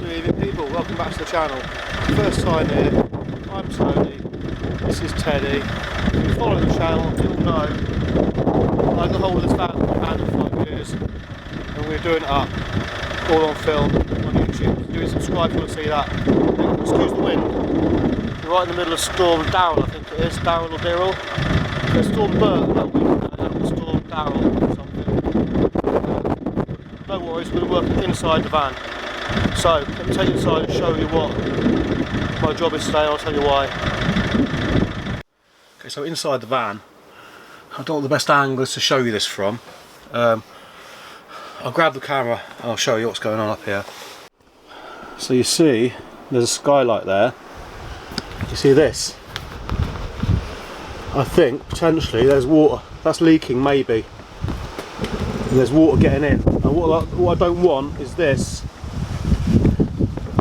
Good evening people, welcome back to the channel. First time here, I'm Tony, this is Teddy. If you follow the channel, you'll know I got hold of this van for 5 years and we're doing it up, all on film, on YouTube. Do subscribe if you want to see that. Excuse the wind, we're right in the middle of Storm Darrell, I think it is, Darrell or Dirrell. There's Storm Bert about a week ago, Storm Darrell or something. No worries, we're working inside the van. So, let me take you inside and show you what my job is today, I'll tell you why. Okay, so inside the van, I don't know what the best angle is to show you this from. I'll grab the camera and I'll show you what's going on up here. So you see, there's a skylight there. You see this? I think, potentially, there's water. That's leaking, maybe. And there's water getting in. And what I don't want is this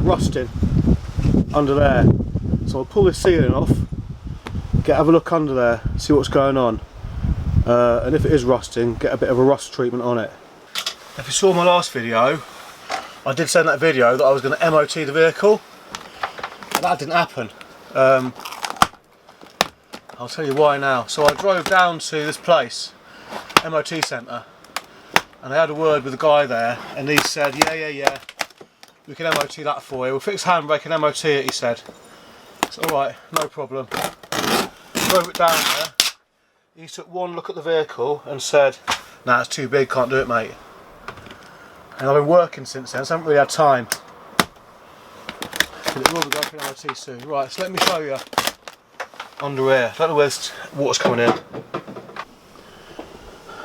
rusting under there. So I'll pull this ceiling off, have a look under there, see what's going on, and if it is rusting, get a bit of a rust treatment on it. If you saw my last video, I did say in that video that I was going to MOT the vehicle, and that didn't happen. I'll tell you why now. So I drove down to this place, MOT centre, and I had a word with the guy there, and he said, yeah, we can MOT that for you. We'll fix handbrake and MOT it, he said. It's alright, no problem. Drove it down there. He took one look at the vehicle and said, nah, it's too big, can't do it, mate. And I've been working since then, so I haven't really had time. But it will be going for an MOT soon. Right, so let me show you under here. I don't know where this water's coming in.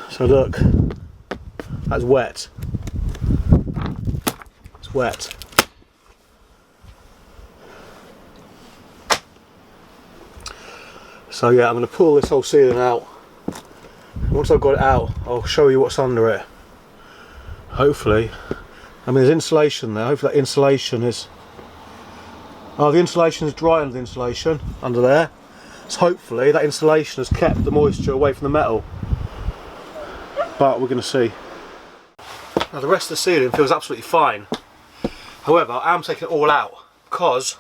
So look, that's wet. It's wet. So yeah, I'm going to pull this whole ceiling out. Once I've got it out, I'll show you what's under it. Hopefully, I mean there's insulation there, hopefully that insulation is... Oh, the insulation is dry under the insulation, under there. So hopefully that insulation has kept the moisture away from the metal. But we're going to see. Now the rest of the ceiling feels absolutely fine. However, I am taking it all out because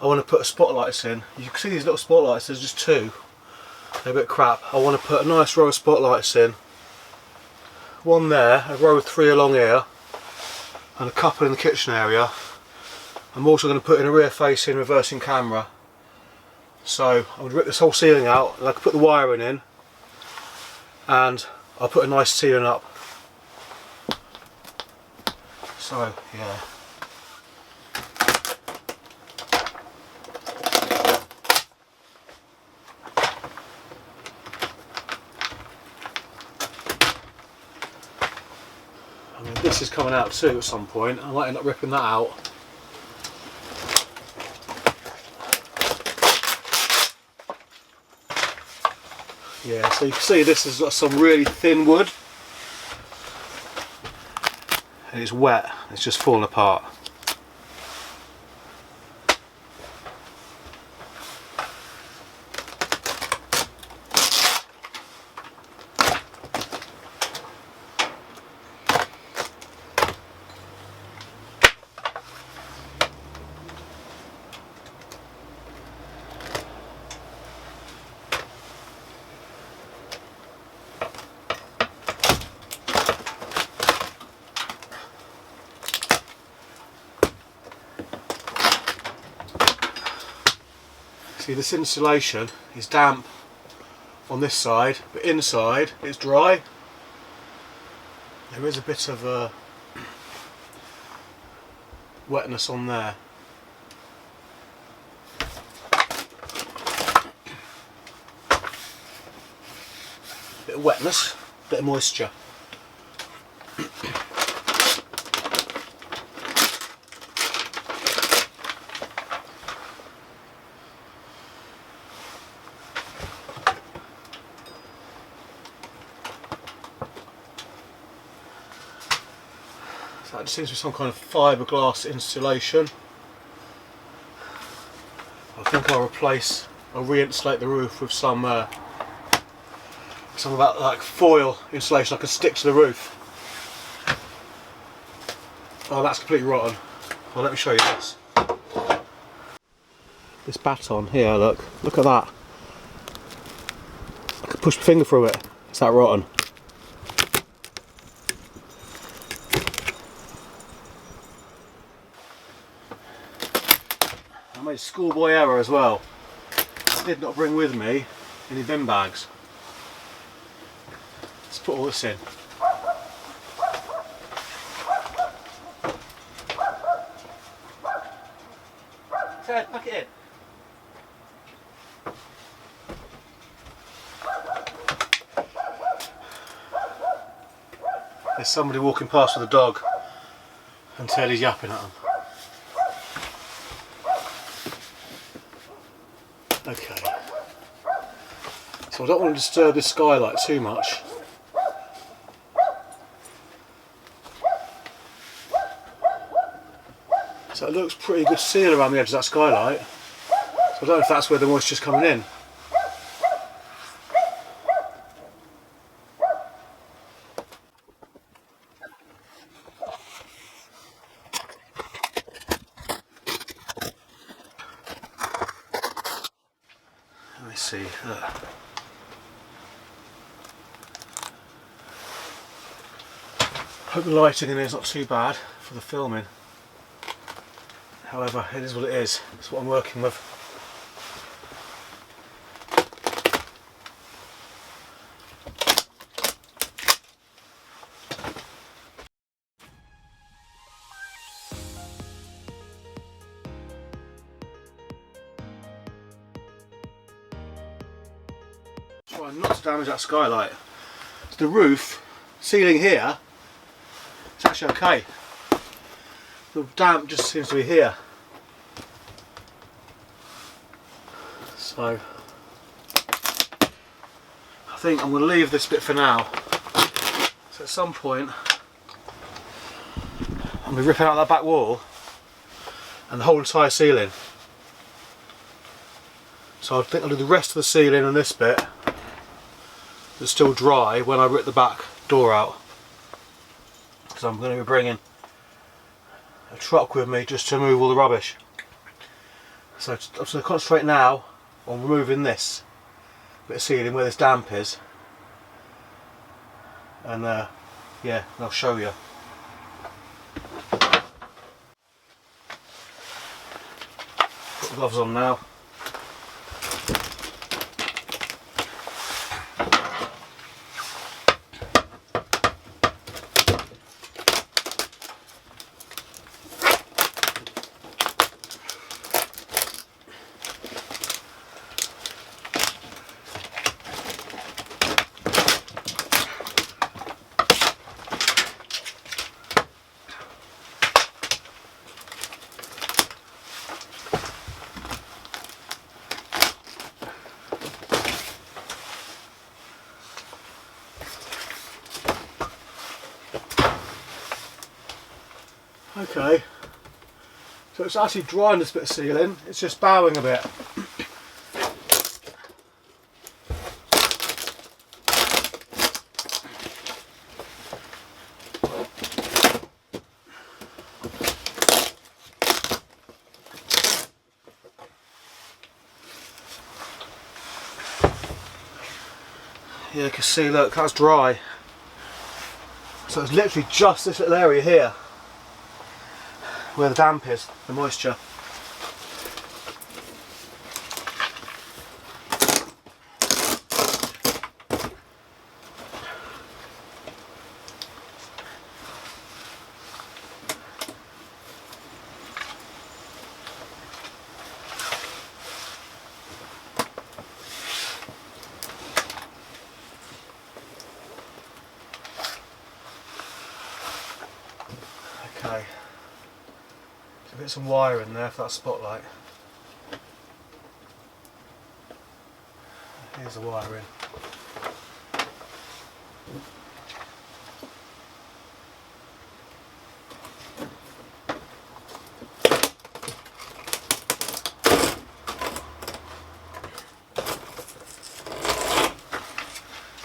I want to put a spotlights in. You can see these little spotlights, there's just two. They're a bit crap. I want to put a nice row of spotlights in. One there, a row of 3 along here, and a couple in the kitchen area. I'm also going to put in a rear facing reversing camera. So I'm going to rip this whole ceiling out, and I can put the wiring in, and I'll put a nice ceiling up. So yeah. I mean, this is coming out too at some point. I might end up ripping that out. Yeah, so you can see this has got some really thin wood. And it's wet, it's just falling apart. See, this insulation is damp on this side, but inside it's dry. There is a bit of wetness on there. Bit of wetness, bit of moisture. So that seems to be some kind of fiberglass insulation. I think I'll re-insulate the roof with some about like foil insulation I can stick to the roof. Oh, that's completely rotten. Well, let me show you this. This baton here, look at that. I could push my finger through it. It's that rotten. I made a schoolboy error as well. I did not bring with me any bin bags. Let's put all this in. Ted, pack it in. There's somebody walking past with a dog and Teddy's yapping at them. Okay. So I don't want to disturb this skylight too much. So it looks pretty good seal around the edge of that skylight. So I don't know if that's where the moisture's coming in. Let me see. Hope the lighting in here is not too bad for the filming. However, it is what it is. It's what I'm working with. Try not to damage that skylight. The roof, ceiling here, it's actually okay. The damp just seems to be here. So I think I'm going to leave this bit for now. So at some point I'm going to be ripping out that back wall and the whole entire ceiling. So I think I'll do the rest of the ceiling and this bit that's still dry when I rip the back door out. Because I'm going to be bringing a truck with me just to move all the rubbish. So I'm just going to concentrate now on removing this bit of ceiling where this damp is, and yeah, I'll show you. Put the gloves on now. Okay, so it's actually drying this bit of ceiling, it's just bowing a bit. Yeah, you can see, look, that's dry. So it's literally just this little area here where the damp is, the moisture. Okay. Get some wire in there for that spotlight. Here's the wire in.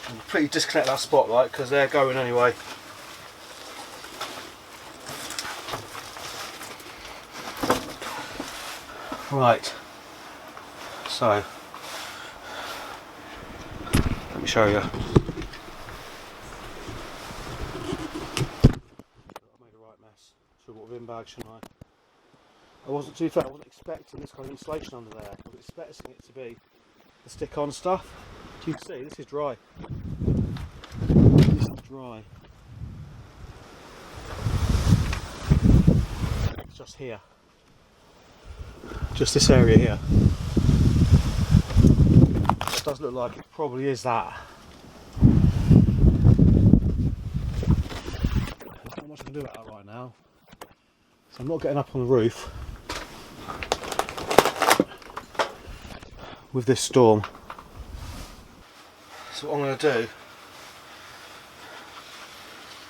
And completely disconnect that spotlight because they're going anyway. Right, so let me show you. I made a right mess. Should have bought a bin bag, shouldn't I? To be fair, I wasn't expecting this kind of insulation under there. I was expecting it to be the stick-on stuff. You can see this is dry. This is dry. It's just here. Just this area here. It does look like it probably is that. There's not much I can do about that right now. So I'm not getting up on the roof with this storm. So what I'm going to do,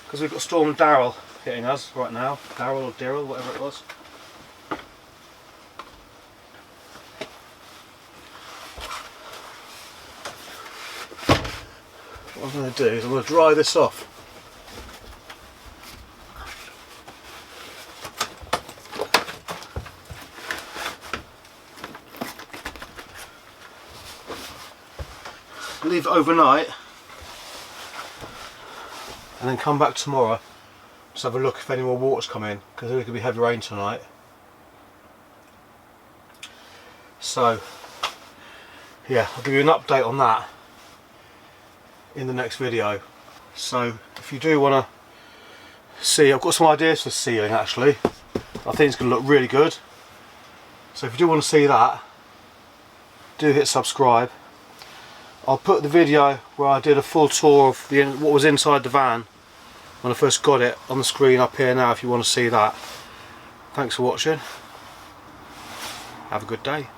because we've got Storm Daryl hitting us right now, Daryl or Daryl, whatever it was. What I'm going to do is I'm going to dry this off. Leave it overnight and then come back tomorrow. Just have a look if any more water's come in, because there could be heavy rain tonight. So yeah, I'll give you an update on that in the next video. So if you do want to see, I've got some ideas for the ceiling actually. I think it's going to look really good. So if you do want to see that, do hit subscribe. I'll put the video where I did a full tour of what was inside the van when I first got it on the screen up here now if you want to see that. Thanks for watching. Have a good day.